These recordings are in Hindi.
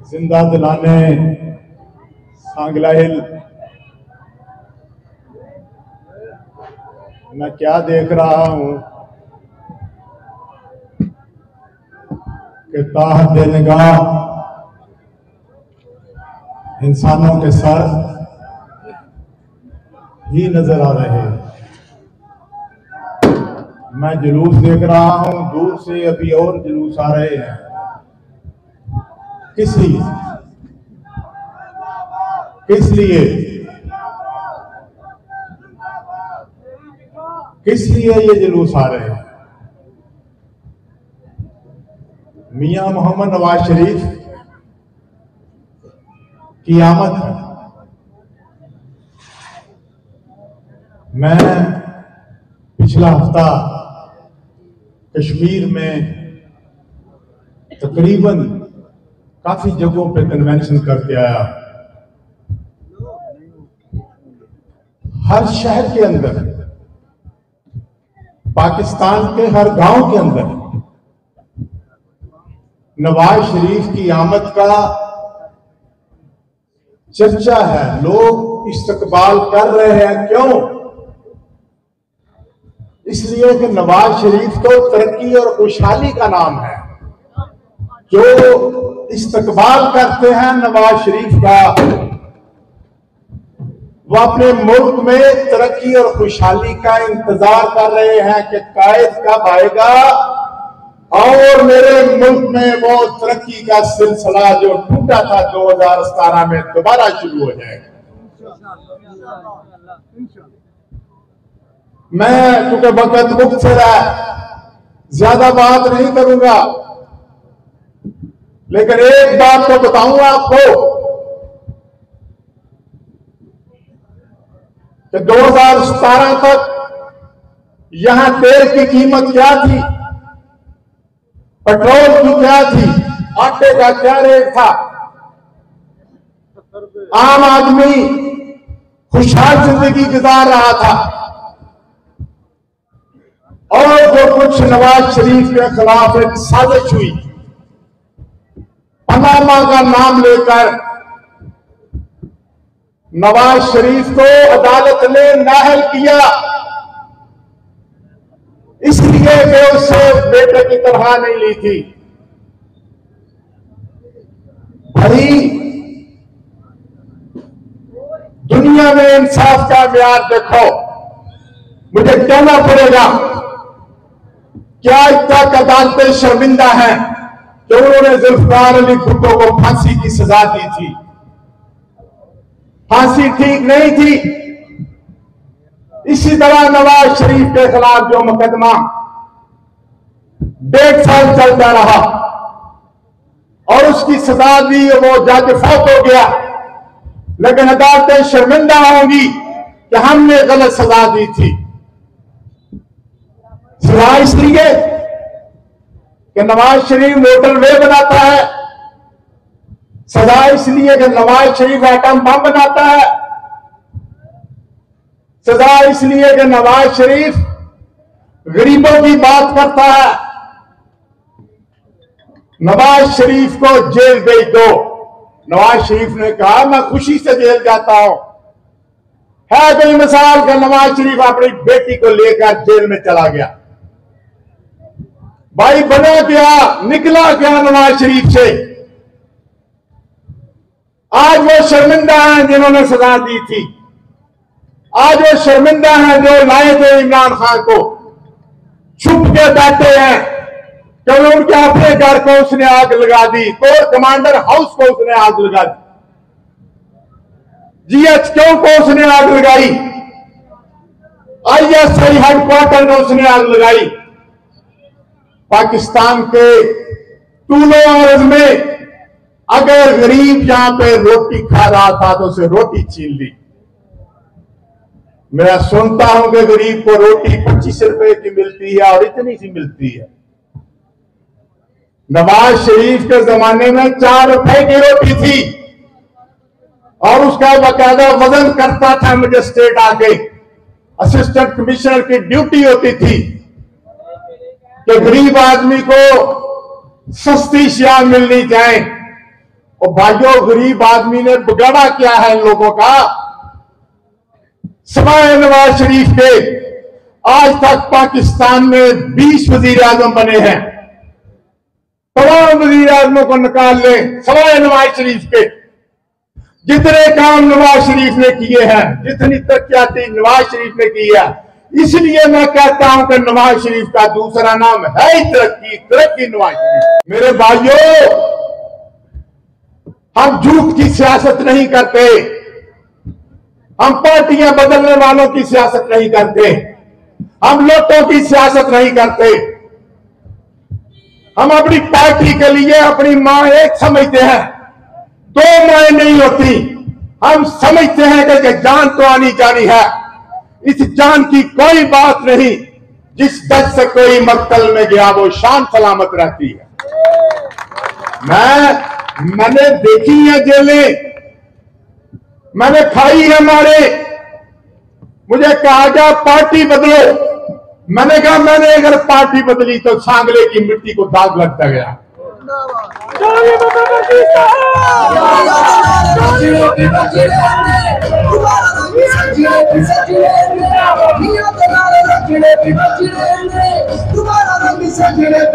जिंदा दिलाने सांगला हिल। मैं क्या देख रहा हूं कि ताहत निगाह इंसानों के सर ही नजर आ रहे हैं। मैं जुलूस देख रहा हूं, दूर से अभी और जुलूस आ रहे हैं। किस लिए किस लिए किस लिए ये जुलूस आ रहे हैं? मियां मोहम्मद नवाज शरीफ की आमद है। मैं पिछला हफ्ता कश्मीर में तकरीबन काफी जगहों पे कन्वेंशन करके आया। हर शहर के अंदर, पाकिस्तान के हर गांव के अंदर नवाज शरीफ की आमद का चर्चा है। लोग इस्तकबाल कर रहे हैं। क्यों? इसलिए कि नवाज शरीफ तो तरक्की और खुशहाली का नाम है। जो इस्तकबाल करते हैं नवाज शरीफ का, वो अपने मुल्क में तरक्की और खुशहाली का इंतजार कर रहे हैं कि कायद कब आएगा और मेरे मुल्क में वो तरक्की का सिलसिला जो टूटा था 2017 में दोबारा शुरू हो जाएगा। मैं चूंकि वक्त मुख्तर है, ज्यादा बात नहीं करूंगा, लेकिन एक बात तो बताऊंगा आपको कि 2017 तक यहां तेल की कीमत क्या थी, पेट्रोल की क्या थी, आटे का क्या रेट था। आम आदमी खुशहाल जिंदगी गुजार रहा था। और जो कुछ नवाज शरीफ के खिलाफ एक साजिश हुई, पनामा का नाम लेकर नवाज शरीफ को अदालत ने नाअहल किया, इसलिए कि उससे बेटे की तरह नहीं ली थी। भाई, दुनिया में इंसाफ का म्यार देखो। मुझे कहना पड़ेगा, क्या इतना अदालतें शर्मिंदा हैं कि उन्होंने जुल्फकार अली भुट्टो को फांसी की सजा दी थी। फांसी ठीक नहीं थी। इसी तरह नवाज शरीफ के खिलाफ जो मुकदमा 1.5 साल चलता रहा और उसकी सजा दी, वो जज फौत हो गया, लेकिन अदालतें शर्मिंदा होंगी कि हमने गलत सजा दी थी। सजा इसलिए कि नवाज शरीफ मोटरवे बनाता है, सजा इसलिए कि नवाज शरीफ एटम बम बनाता है, सजा इसलिए कि नवाज शरीफ गरीबों की बात करता है। नवाज शरीफ को जेल भेज दो। नवाज शरीफ ने कहा, मैं खुशी से जेल जाता हूं। है कोई मिसाल कि नवाज शरीफ अपनी बेटी को लेकर जेल में चला गया? भाई, बना क्या, निकला क्या नवाज शरीफ से? आज वो शर्मिंदा हैं जिन्होंने सजा दी थी। आज वो शर्मिंदा हैं जो लाए थे इमरान खान को। छुप के बैठे हैं क्योंकि उनके अपने घर को उसने आग लगा दी, कोर कमांडर हाउस को उसने आग लगा दी, GHQ को उसने आग लगाई, ISI हेडक्वार्टर में उसने आग लगाई। पाकिस्तान के टूलो और में अगर गरीब यहां पे रोटी खा रहा था तो उसे रोटी छीन ली। मैं सुनता हूं कि गरीब को रोटी 25 रुपए की मिलती है और इतनी सी मिलती है। नवाज शरीफ के जमाने में 4 रुपए की रोटी थी और उसका बाकायदा वजन करता था मजिस्ट्रेट आके। असिस्टेंट कमिश्नर की ड्यूटी होती थी कि गरीब आदमी को सस्ती शिया मिलनी चाहिए। और भाइयों, गरीब आदमी ने बिगाड़ा क्या है इन लोगों का? सिवाय नवाज शरीफ के आज तक पाकिस्तान में 20 वजीर आजम बने हैं। तमाम वजीर आजमों को निकाल लें, सिवाय नवाज शरीफ के। जितने काम नवाज शरीफ ने किए हैं, जितनी तरक्याती नवाज शरीफ ने की है, इसलिए मैं कहता हूं कि नवाज शरीफ का दूसरा नाम है ही तरक्की। तरक्की नवाज शरीफ। मेरे भाइयों, हम झूठ की सियासत नहीं करते, हम पार्टियां बदलने वालों की सियासत नहीं करते, हम लोटों की सियासत नहीं करते। हम अपनी पार्टी के लिए अपनी मां एक समझते हैं, दो माएं नहीं होती। हम समझते हैं कि जान तो आनी जानी है, इस जान की कोई बात नहीं। जिस दस से कोई मक्तल में गया वो शान सलामत रहती है। मैंने देखी है जेलें, मैंने खाई है मारे। मुझे कहा गया पार्टी बदलो, मैंने कहा मैंने अगर पार्टी बदली तो सांगले की मिट्टी को दाग लगता गया।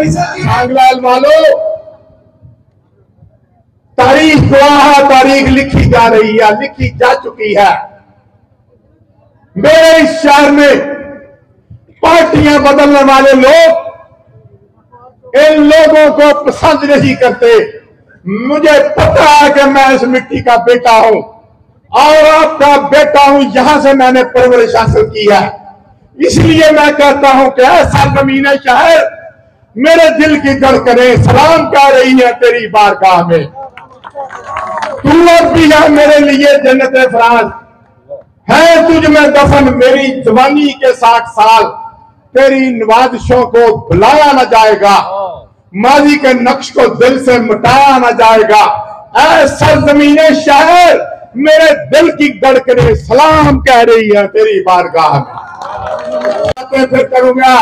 सांगलाल वालों, तारीख गवाह, तारीख लिखी जा रही है, लिखी जा चुकी है। मेरे इस शहर में पार्टियां बदलने वाले लोग इन लोगों को पसंद नहीं करते। मुझे पता है कि मैं इस मिट्टी का बेटा हूं और आपका बेटा हूं, यहां से मैंने परवरिश हासिल की है। इसलिए मैं कहता हूं कि ऐसा ज़मीन शहर मेरे दिल की धड़कनें सलाम कह रही है तेरी बारगाह में। तू अब भी है मेरे लिए जन्नत फराज है, तुझ में दफन मेरी जवानी के 60 साल। तेरी नवाजिशों को भुलाया न जाएगा, माजी के नक्श को दिल से मिटाया न जाएगा। ऐसा ज़मीने शहर मेरे दिल की धड़कनें सलाम कह रही है तेरी बारगाह में। फिर करूंगा,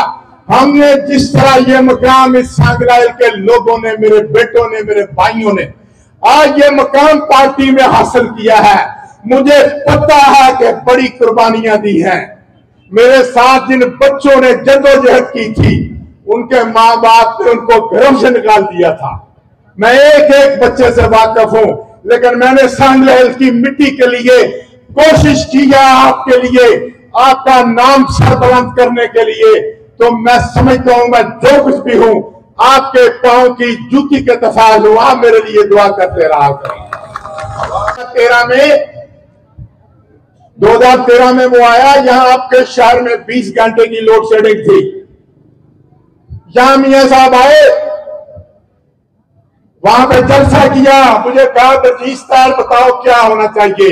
हमने जिस तरह ये मकाम इस सांगलाइल के लोगों ने, मेरे बेटों ने, मेरे भाइयों ने आज ये मकाम पार्टी में हासिल किया है, मुझे पता है कि बड़ी कुर्बानियां दी हैं। मेरे साथ जिन बच्चों ने जद्दोजहद की थी, उनके माँ बाप ने उनको घरों से निकाल दिया था। मैं एक एक बच्चे से वाकिफ हूं, लेकिन मैंने सांगलाइल की मिट्टी के लिए कोशिश की है, आपके लिए, आपका नाम सरबुलंद करने के लिए। तो मैं समझता हूं मैं जो कुछ भी हूं, आपके पांव की जूती के तफाज हूं। आप मेरे लिए दुआ करते रहा करें। 2013 में वो आया, यहां आपके शहर में 20 घंटे की लोड शेडिंग थी। यहां मियां साहब आए, वहां पे जलसा किया। मुझे कहा बजीस्तार बताओ क्या होना चाहिए।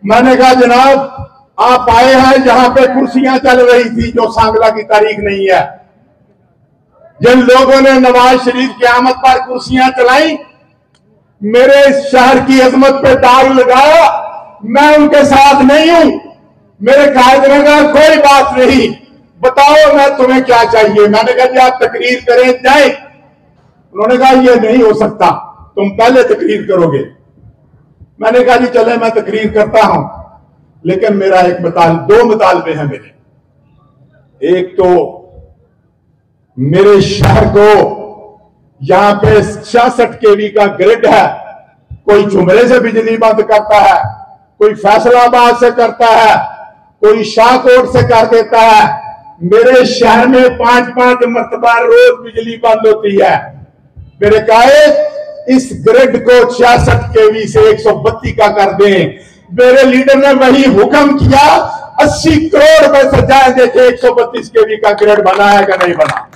मैंने कहा जनाब आप आए हैं, जहां पे कुर्सियां चल रही थी जो सांगला की तारीख नहीं है। जिन लोगों ने नवाज शरीफ की आमद पर कुर्सियां चलाई, मेरे शहर की अजमत पे दाग लगाया, मैं उनके साथ नहीं हूं। मेरे कायद ने कहा कोई बात नहीं, बताओ मैं तुम्हें क्या चाहिए। मैंने कहा जी आप तकरीर करें जाए। उन्होंने कहा ये नहीं हो सकता, तुम पहले तकरीर करोगे। मैंने कहा जी चले मैं तकरीर करता हूं, लेकिन मेरा दो मुतालबे हैं मेरे। एक तो मेरे शहर को यहां पे 66 केवी का ग्रिड है, कोई झुमरे से बिजली बंद करता है, कोई फैसलाबाद से करता है, कोई शाहकोट से कर देता है। मेरे शहर में 5-5 मरतबा रोज बिजली बंद होती है। मेरे कायद इस ग्रिड को 66 केवी से 132 का कर दें। मेरे लीडर ने वही हुक्म किया, 80 करोड़ रुपए से जाए देखे 132 केवी का ग्रिड बना है कि नहीं बना।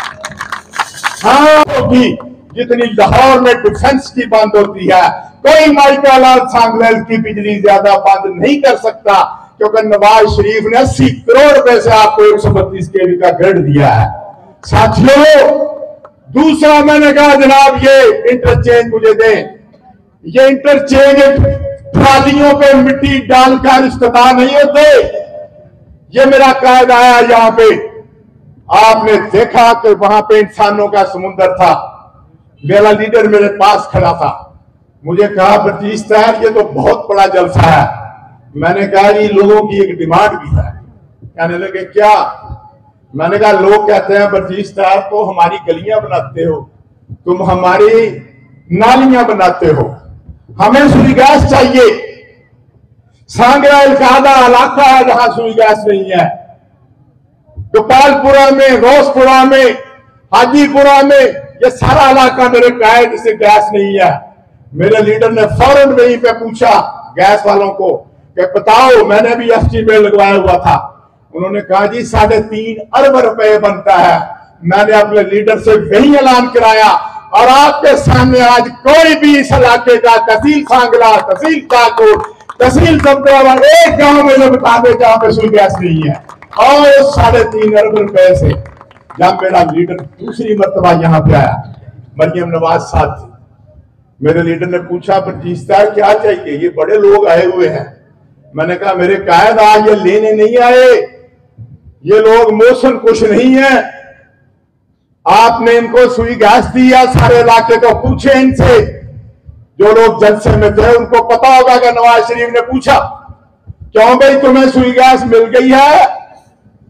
हाँ होगी, जितनी लाहौर में डिफेंस की बंद होती है, कोई माइका लाल सांगलाइल की बिजली ज्यादा बंद नहीं कर सकता, क्योंकि नवाज शरीफ ने 80 करोड़ रुपए से आपको 132 केवी का ग्रिड दिया है। साथियों, दूसरा मैंने कहा जनाब ये इंटरचेंज मुझे दें। ये इंटरचेंज ट्रालियों पे मिट्टी डालकर रिश्तेदार नहीं होते। ये मेरा कायद आया यहाँ पे, आपने देखा कि वहां पे इंसानों का समुंदर था। मेरा लीडर मेरे पास खड़ा था, मुझे कहा बलजीत साहब ये तो बहुत बड़ा जलसा है। मैंने कहा ये लोगों की एक डिमांड भी है। कहने लगे क्या? मैंने कहा लोग कहते हैं बलजीत साहब तो हमारी गलियां बनाते हो, तुम हमारी नालियां बनाते हो, हमें सुई गैस चाहिए। सांगरा इलाका इलाका है जहां सुई गैस नहीं है। गोपालपुरा में, रोसपुरा में, हाजीपुरा में, ये सारा इलाका मेरे का है जिसे गैस नहीं है। मेरे लीडर ने फौरन वहीं पे पूछा गैस वालों को कि बताओ, मैंने भी एफसी में लगवाया हुआ था। उन्होंने कहा जी 3.5 अरब रुपए बनता है। मैंने अपने लीडर से वही ऐलान कराया और आपके सामने आज कोई भी इस इलाके का तहसील सांगला, तहसील काकोट, तहसील जमतराबाद एक गांव में जो बता दे जहां पे सुई गैस नहीं है। और 3.5 अरब रुपए से जब मेरा लीडर दूसरी मर्तबा यहां पे आया, मरियम नवाज साहब थी, मेरे लीडर ने पूछा बलजीत साहब क्या चाहिए, ये बड़े लोग आए हुए हैं। मैंने कहा मेरे कायद आज ये लेने नहीं आए, ये लोग मोशन कुछ नहीं है। आपने इनको सुई गैस दिया, सारे इलाके को पूछे इनसे, जो लोग जलसे में थे उनको पता होगा कि नवाज शरीफ ने पूछा क्यों भाई तुम्हें सुई गैस मिल गई है?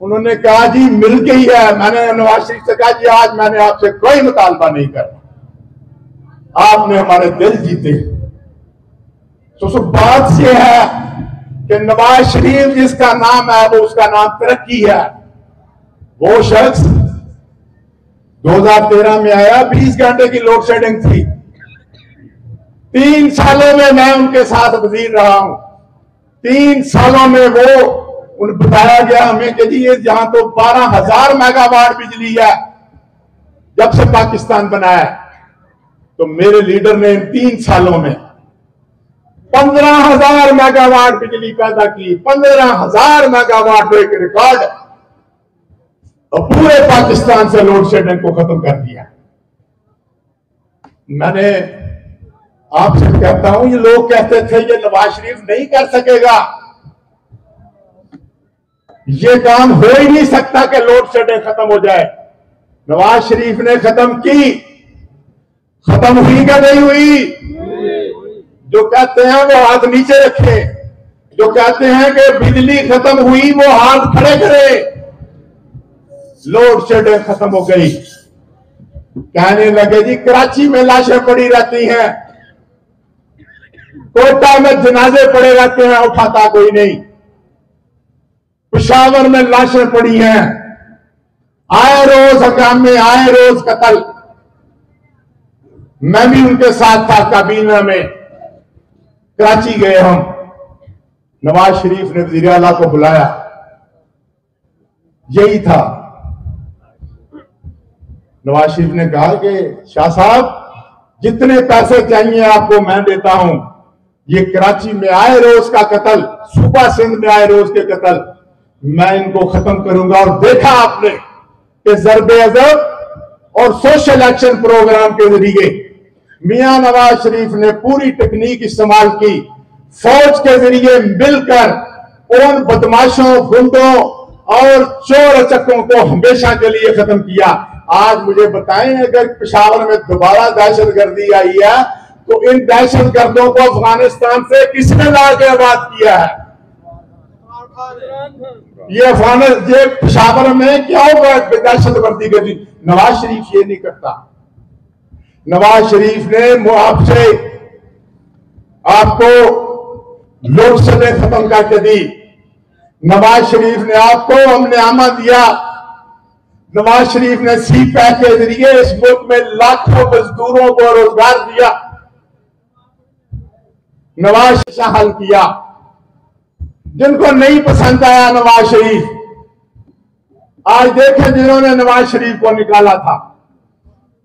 उन्होंने कहा जी मिल गई है। मैंने नवाज शरीफ से कहा जी आज मैंने आपसे कोई मुतालबा नहीं करना, आपने हमारे दिल जीते। तो बात ये है कि नवाज शरीफ जिसका नाम है वो उसका नाम तरक्की है। वो शख्स 2013 में आया, 20 घंटे की लोड शेडिंग थी। 3 सालों में मैं उनके साथ वजीर रहा हूं। 3 सालों में वो उन बताया गया हमें कि जी ये जहां तो 12,000 मेगावाट बिजली है जब से पाकिस्तान बना है, तो मेरे लीडर ने इन 3 सालों में 15,000 मेगावाट बिजली पैदा की। 15,000 मेगावाट एक रिकॉर्ड, और पूरे पाकिस्तान से लोड शेडिंग को खत्म कर दिया। मैंने आपसे कहता हूं, ये लोग कहते थे ये नवाज शरीफ नहीं कर सकेगा, ये काम हो ही नहीं सकता कि लोड शेडिंग खत्म हो जाए। नवाज शरीफ ने खत्म की। खत्म हुई क्या नहीं हुई? जो कहते हैं वो हाथ नीचे रखे, जो कहते हैं कि बिजली खत्म हुई वो हाथ खड़े करे। लोड शेडिंग खत्म हो गई। कहने लगे जी कराची में लाशें पड़ी रहती हैं, कोटा में जनाजे पड़े रहते हैं, उठाता कोई नहीं। पेशावर में लाशें पड़ी हैं, आए रोज हंगामे, आए रोज कत्ल। मैं भी उनके साथ था काबीना में। कराची गए हम, नवाज शरीफ ने वजीर आला को बुलाया, यही था। नवाज शरीफ ने कहा कि शाह साहब जितने पैसे चाहिए आपको मैं देता हूं। ये कराची में आए रोज का कत्ल, सूबा सिंध में आए रोज के कत्ल, मैं इनको खत्म करूंगा। और देखा आपने कि ज़रबे अज़ब और सोशल एक्शन प्रोग्राम के जरिए मियां नवाज शरीफ ने पूरी टेक्निक इस्तेमाल की। फौज के जरिए मिलकर उन बदमाशों, गुंडों और चोर चक्कों को हमेशा के लिए खत्म किया। आज मुझे बताएं, अगर पेशावर में दोबारा दहशतगर्दी आई है तो इन दहशतगर्दों को अफगानिस्तान से किसने लाके आबाद किया है? ये पेशावर में क्या होगा दहशतगर्दी के दिन? नवाज शरीफ ये नहीं करता। नवाज शरीफ ने आपसे आपको लोड शेडिंग खत्म करके दी। नवाज शरीफ ने आपको अमन-ए-आमा दिया। नवाज शरीफ ने सी-पैक के जरिए इस मुल्क में लाखों मजदूरों को रोजगार दिया। नवाज शाह हल किया। जिनको नहीं पसंद आया नवाज शरीफ, आज देखें जिन्होंने नवाज शरीफ को निकाला था।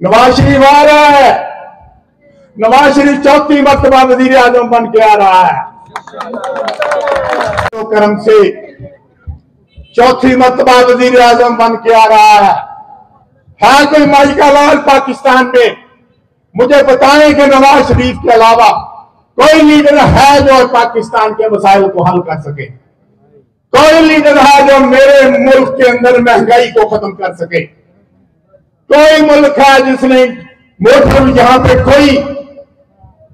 नवाज शरीफ आ रहा है, नवाज शरीफ 4थी मर्तबा वजीर आजम बन के आ रहा है। तो करम से 4थी मर्तबा वजीर आजम बन के आ रहा है कोई माई का लाल पाकिस्तान में? मुझे बताएं कि नवाज शरीफ के अलावा कोई लीडर है जो पाकिस्तान के मसाइल को हल कर सके? कोई लीडर है जो मेरे मुल्क के अंदर महंगाई को खत्म कर सके? कोई मुल्क है जिसने मोटर, यहां पे कोई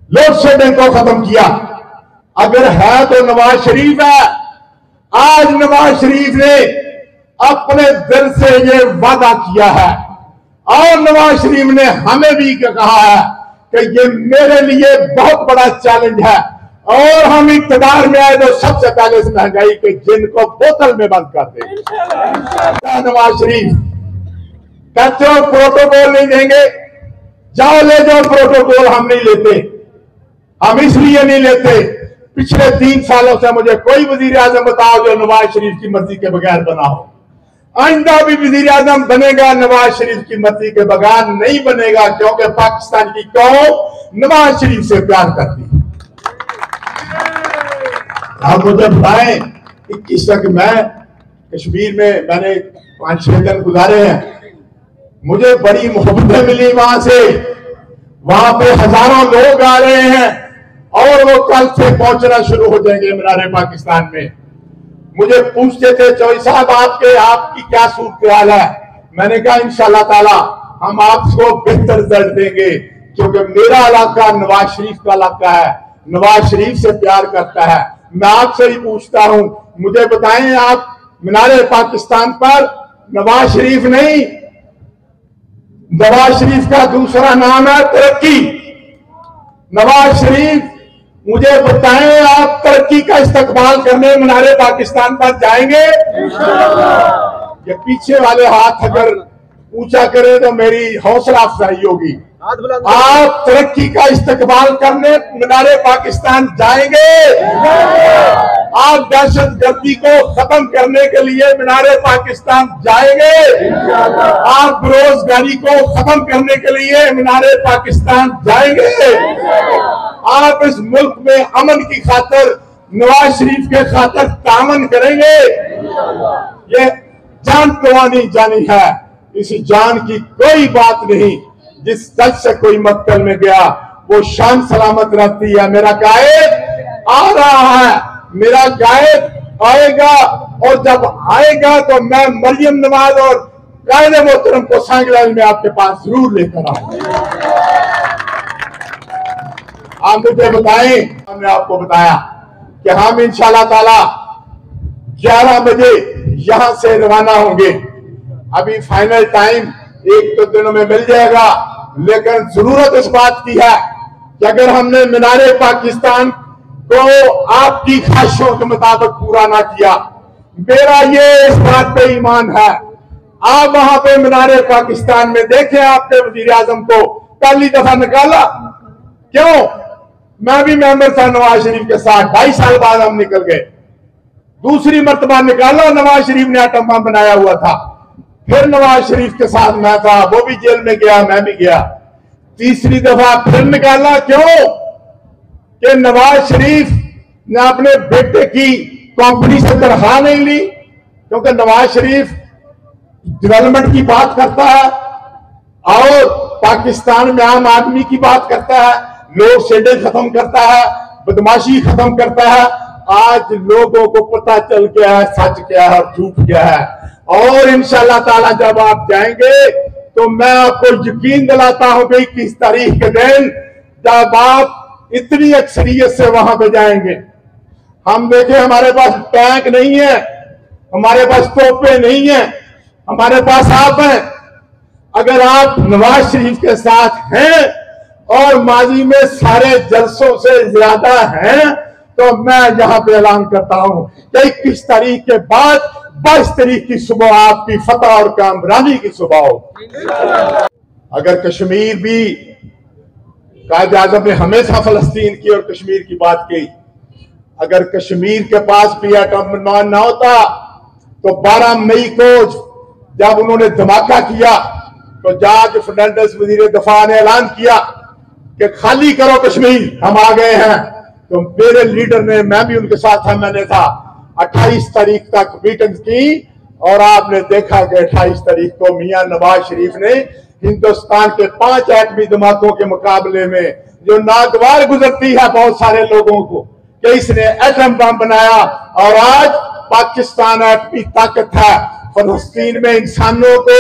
लोड शेडिंग को खत्म किया। अगर है तो नवाज शरीफ है। आज नवाज शरीफ ने अपने दिल से ये वादा किया है और नवाज शरीफ ने हमें भी कहा है कि ये मेरे लिए बहुत बड़ा चैलेंज है और हम इक़्तिदार में आए तो सबसे पहले इस महंगाई के जिन को बोतल में बंद कर देंगे। नवाज शरीफ कहते हो प्रोटोकॉल नहीं देंगे, जाओ ले जाओ प्रोटोकॉल, हम नहीं लेते। हम इसलिए नहीं लेते, पिछले 3 सालों से मुझे कोई वजीर आजम बताओ जो नवाज शरीफ की मर्जी के बगैर बना हो। आइंदा भी वजीर आजम बनेगा नवाज शरीफ की मर्जी के बगैर नहीं बनेगा, क्योंकि पाकिस्तान की कौम नवाज शरीफ से प्यार करती है। आप मुझे बताएं 21 तक मैं कश्मीर में मैंने 5-6 दिन गुजारे हैं, मुझे बड़ी मोहब्बतें मिली वहां से। वहां पे हजारों लोग आ रहे हैं और वो कल से पहुंचना शुरू हो जाएंगे मीनारे पाकिस्तान में। मुझे पूछते थे चौधरी साहब आपकी क्या सूरत हाल है। मैंने कहा इंशाअल्लाह ताला हम आपको बेहतर रिजल्ट देंगे, क्योंकि मेरा इलाका नवाज शरीफ का इलाका है, नवाज शरीफ से प्यार करता है। मैं आपसे ही पूछता हूं, मुझे बताएं आप मीनारे पाकिस्तान पर नवाज शरीफ नहीं, नवाज शरीफ का दूसरा नाम है तरक्की। नवाज शरीफ मुझे बताएं आप तरक्की का इस्तकबाल करने मीनारे पाकिस्तान पर जाएंगे? ये पीछे वाले हाथ अगर ऊंचा करें तो मेरी हौसला अफजाई होगी। आप तरक्की का इस्तकबाल करने मीनारे पाकिस्तान जाएंगे? आप दहशतगर्दी को खत्म करने के लिए मीनारे पाकिस्तान जाएंगे? आप बेरोजगारी को खत्म करने के लिए मीनारे पाकिस्तान जाएंगे? आप इस मुल्क में अमन की खातिर नवाज शरीफ के खातिर तामन करेंगे? ये जान कुर्बानी जानी है, इसी जान की कोई बात नहीं। जिस दल से कोई मक्तल में गया वो शान सलामत रहती है। मेरा गायब आ रहा है, मेरा गायब आएगा, और जब आएगा तो मैं मरियम नवाज और कायदे मोहतरम को सांगलाल में आपके पास जरूर लेकर आऊंगा। आप मुझे बताएं, हमने आपको बताया कि हम इंशाअल्लाह ताला 11 बजे यहां से रवाना होंगे। अभी फाइनल टाइम 1-2 दिनों में मिल जाएगा, लेकिन जरूरत इस बात की है कि अगर हमने मीनारे पाकिस्तान को आपकी ख्वाहिशों के मुताबिक पूरा ना किया, मेरा ये इस बात पे ईमान है। आप वहां पे मीनारे पाकिस्तान में देखें, आपके वजीर आजम को पहली दफा निकाला, क्यों? मैं भी मेंबर था नवाज शरीफ के साथ, 2.5 साल बाद हम निकल गए। दूसरी मर्तबा निकाला, नवाज शरीफ ने एटम बम बनाया हुआ था, फिर नवाज शरीफ के साथ मैं था, वो भी जेल में गया, मैं भी गया। तीसरी दफा फिर निकाला, क्यों? कि नवाज शरीफ ने अपने बेटे की कंपनी से तनख्वाह नहीं ली, क्योंकि नवाज शरीफ डेवलपमेंट की बात करता है और पाकिस्तान में आम आदमी की बात करता है, लोड शेडिंग खत्म करता है, बदमाशी खत्म करता है। आज लोगों को पता चल गया है सच क्या है और झूठ क्या है, और इंशाअल्लाह ताला जब आप जाएंगे तो मैं आपको यकीन दिलाता हूं कि 21 तारीख के दिन जब आप इतनी अक्सरियत से वहां पे जाएंगे, हम देखें हमारे पास टैंक नहीं है, हमारे पास तोपें नहीं है, हमारे पास आप हैं। अगर आप नवाज शरीफ के साथ हैं और माजी में सारे जलसों से ज्यादा हैं, तो मैं यहां पे ऐलान करता हूं कि 21 तारीख के बाद 22 तारीख की सुबह आपकी फतह और कामरानी की सुबह हो। अगर कश्मीर भी, कायद आजम ने हमेशा फलस्तीन की और कश्मीर की बात की, अगर कश्मीर के पास भी एटम बम ना होता तो 12 मई को जब उन्होंने धमाका किया तो जॉर्ज फर्नांडिस वजीर दफा ने ऐलान किया कि खाली करो कश्मीर, हम आ गए हैं। तो मेरे लीडर ने, मैं भी उनके साथ था, मैंने था 28 तारीख तक मीटिंग की, और आपने देखा कि 28 तारीख को मियां नवाज शरीफ ने हिंदुस्तान के 5 एटमी धमाकों के मुकाबले में जो नागवार गुजरती है बहुत सारे लोगों को कि इसने एटम बम बनाया, और आज पाकिस्तान एटमी ताकत है। फलस्तीन में इंसानों को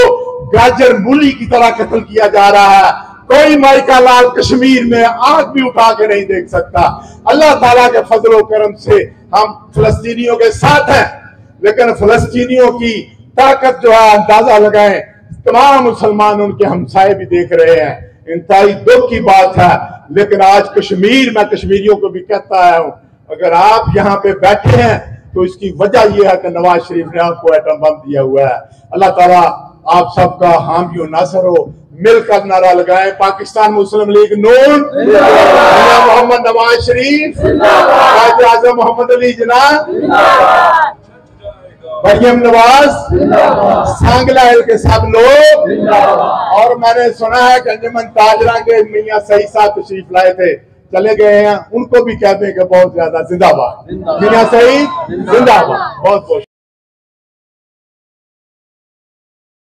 गाजर मूली की तरह कत्ल किया जा रहा है, कोई माइका लाल कश्मीर में आग भी उठा के नहीं देख सकता। अल्लाह ताला के फजल करम से हम फिलिस्तीनियों के साथ हैं, लेकिन फिलिस्तीनियों की ताकत जो है अंदाजा लगाएं, तमाम मुसलमान उनके हमसाए भी देख रहे हैं। इंतहाई दुख की बात है, लेकिन आज कश्मीर, मैं कश्मीरियों को भी कहता आया हूं, अगर आप यहाँ पे बैठे हैं तो इसकी वजह यह है कि नवाज शरीफ ने आपको एटम बम दिया हुआ है। अल्लाह ताला आप सबका हामी और नासर हो। मिलकर नारा लगाएं, पाकिस्तान मुस्लिम लीग नून, मोहम्मद नवाज शरीफ, कायद आज़म मोहम्मद अली जिन्ना, मरियम नवाज, सांगला के सब लोग। और मैंने सुना है कि अंजुमन ताजरा के मियां सईद साहब तशरीफ लाए थे, चले गए हैं, उनको भी कहते हैं कि बहुत ज्यादा जिंदाबाद मियां सईद, जिंदाबाद। बहुत बहुत